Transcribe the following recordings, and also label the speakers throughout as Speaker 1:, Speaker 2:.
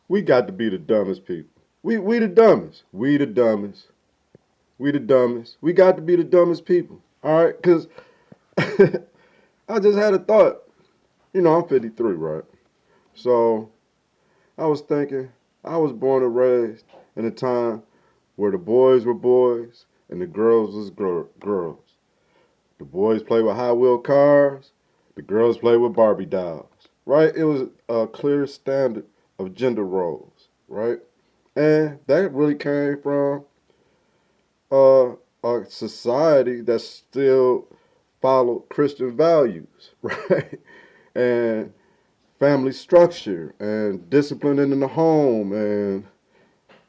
Speaker 1: We got to be the dumbest people. We the dumbest. We the dumbest. We the dumbest. We got to be the dumbest people. All right, because I just had a thought. You know, I'm 53, right? So I was thinking, I was born and raised in a time where the boys were boys and the girls was girls. The boys play with Hot Wheel cars. The girls play with Barbie dolls. Right? It was a clear standard of gender roles. Right? And that really came from uh, a society that still followed Christian values. Right? And family structure and discipline in the home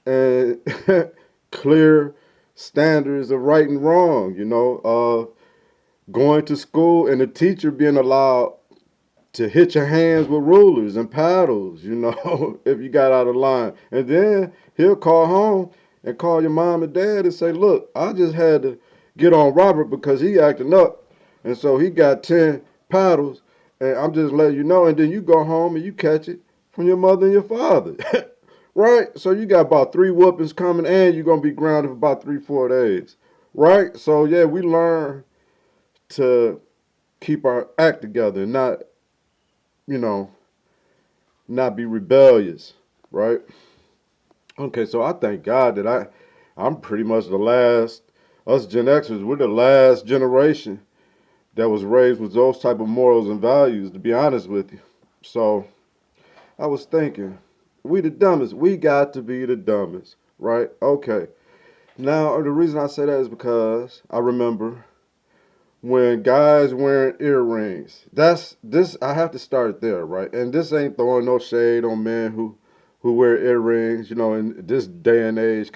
Speaker 1: and clear standards of right and wrong. Going to school and the teacher being allowed to hit your hands with rulers and paddles, if you got out of line. And then he'll call home and call your mom and dad and say, look, I just had to get on Robert because he acting up. And so he got 10 paddles. And I'm just letting you know. And then you go home and you catch it from your mother and your father. Right? So you got about 3 whoopings coming and you're going to be grounded for about 3, 4 days. Right? So yeah, we learn to keep our act together and not, you know, not be rebellious, right? Okay, so I thank God that I'm pretty much the last. Us Gen Xers, we're the last generation that was raised with those type of morals and values. To be honest with you, so I was thinking, we the dumbest. We got to be the dumbest, right? Okay. Now the reason I say that is because I remember when guys wearing earrings. That's this. I have to start there, right? And this ain't throwing no shade on men who wear earrings, in this day and age.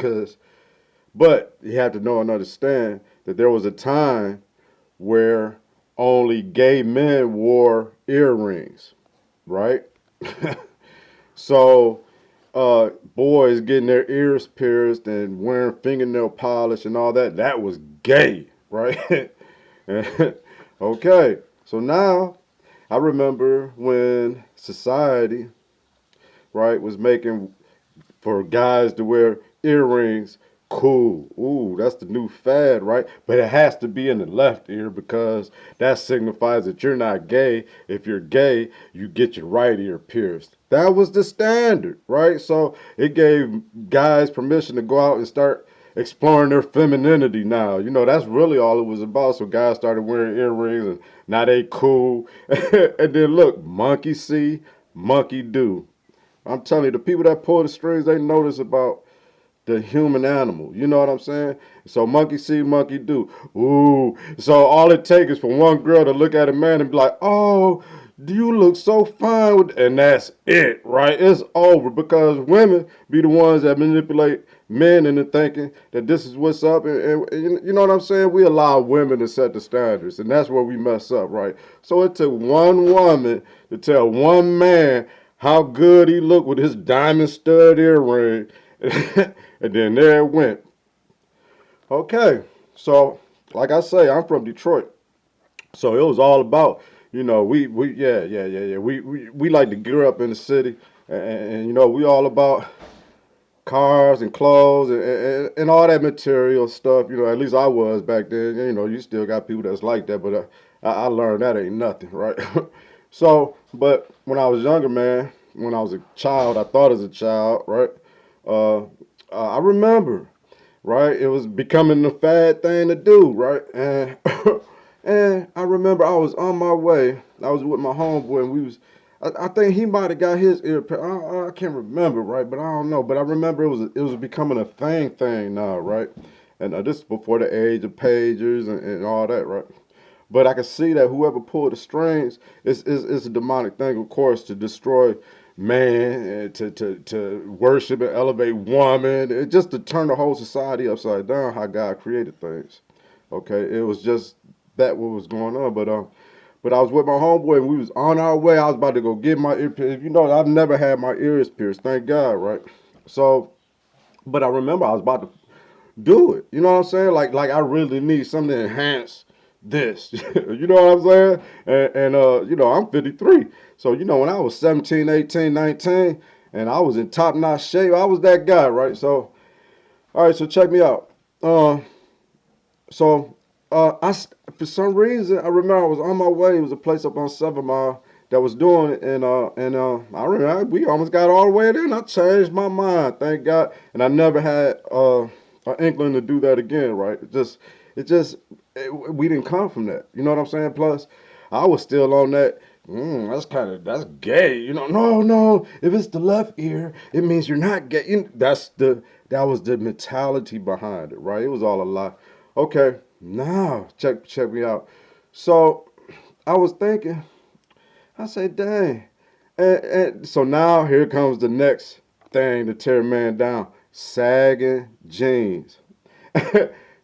Speaker 1: But you have to know and understand that there was a time where only gay men wore earrings, right? So boys getting their ears pierced and wearing fingernail polish and all that, that was gay, right? Okay, so now I remember when society, right, was making for guys to wear earrings cool. Ooh, that's the new fad, right? But it has to be in the left ear because that signifies that you're not gay. If you're gay, you get your right ear pierced. That was the standard, right? So it gave guys permission to go out and start exploring their femininity now. That's really all it was about. So guys started wearing earrings and now they cool. And then look, monkey see, monkey do. I'm telling you, the people that pull the strings, they notice about the human animal. You know what I'm saying? So monkey see, monkey do. Ooh. So all it takes is for one girl to look at a man and be like, oh, you look so fine and that's it, right? It's over because women be the ones that manipulate men into thinking that this is what's up. And you know what I'm saying? We allow women to set the standards, and that's where we mess up, right? So it took one woman to tell one man how good he looked with his diamond stud earring. And then there it went. Okay, so like I say, I'm from Detroit, so it was all about, we yeah. We like to gear up in the city, and we all about cars and clothes and all that material stuff. At least I was back then. You still got people that's like that, but I learned that ain't nothing, right? So, but when I was younger, man, when I was a child, I thought as a child, right? Uh, I remember, right? It was becoming the fad thing to do, right? And and I remember I was on my way. I was with my homeboy, and we was. I think he might have got his ear. I can't remember, right? But I don't know. But I remember it was becoming a thing now, right? And this is before the age of pagers and all that, right? But I can see that whoever pulled the strings is a demonic thing, of course, to destroy man, and to worship and elevate woman, just to turn the whole society upside down. How God created things. Okay, it was just that what was going on. But I was with my homeboy and we was on our way. I was about to go get my ear pierced. I've never had my ears pierced, thank God, right? So, but I remember I was about to do it. You know what I'm saying? Like I really need something to enhance this. You know what I'm saying? And I'm 53. So, when I was 17, 18, 19, and I was in top notch shape. I was that guy, right? So, all right, so check me out. Uh, so, for some reason, I remember I was on my way. It was a place up on 7 Mile that was doing it, and I remember we almost got all the way there, and I changed my mind, thank God. And I never had an inkling to do that again, right? We didn't come from that. You know what I'm saying? Plus, I was still on that. That's gay. No, no. If it's the left ear, it means you're not gay. That was the mentality behind it, right? It was all a lie. Okay, now check me out. So I was thinking, I said, dang. And so now here comes the next thing to tear a man down: sagging jeans.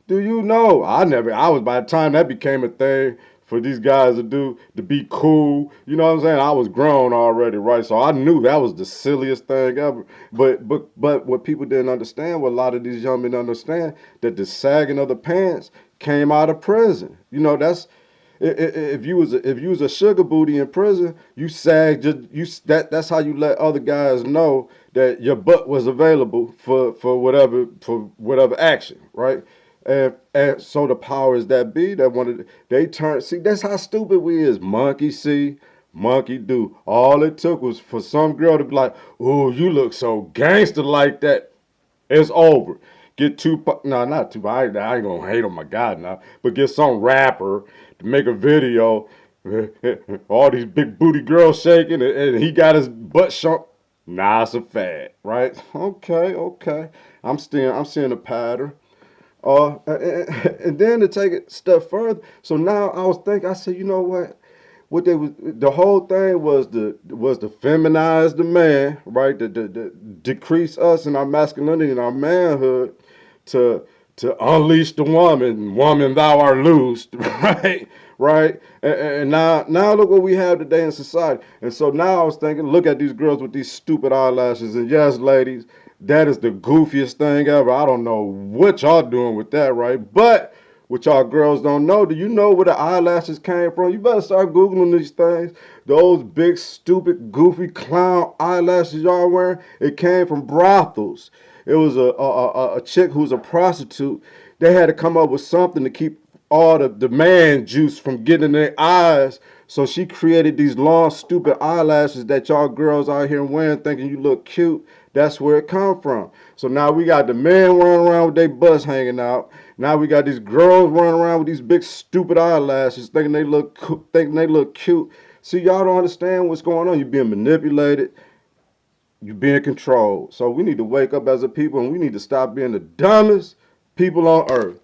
Speaker 1: Do you know? I was, by the time that became a thing for these guys to do, to be cool, you know what I'm saying? I was grown already, right? So I knew that was the silliest thing ever. But what people didn't understand, what a lot of these young men understand, that the sagging of the pants came out of prison. If you was a sugar booty in prison, you sag just that's how you let other guys know that your butt was available for whatever action, right? And so the powers that be that wanted they turn see that's how stupid we is. Monkey see, monkey do. All it took was for some girl to be like, "Oh, you look so gangster like that." It's over. Get Tupac, no, not Tupac. I ain't gonna hate on my guy now, but get some rapper to make a video. All these big booty girls shaking, and he got his butt shown. Nah, it's a fad, right? Okay, okay. I'm seeing a pattern. And then to take it a step further. So now I was thinking. I said, you know what? What they was the whole thing was to feminize the man, right? To decrease us in our masculinity and our manhood, to unleash the woman. Woman, thou art loosed, right? Right? And now look what we have today in society. And so now I was thinking, look at these girls with these stupid eyelashes. And yes, ladies, that is the goofiest thing ever. I don't know what y'all doing with that, right? But what y'all girls don't know, do you know where the eyelashes came from? You better start Googling these things. Those big, stupid, goofy clown eyelashes y'all wearing, it came from brothels. It was a chick who's a prostitute. They had to come up with something to keep all the man juice from getting in their eyes. So she created these long, stupid eyelashes that y'all girls out here wearing, thinking you look cute. That's where it come from. So now we got the men running around with their butts hanging out. Now we got these girls running around with these big, stupid eyelashes, thinking they look cute. See, y'all don't understand what's going on. You're being manipulated. You're being controlled. So we need to wake up as a people, and we need to stop being the dumbest people on earth.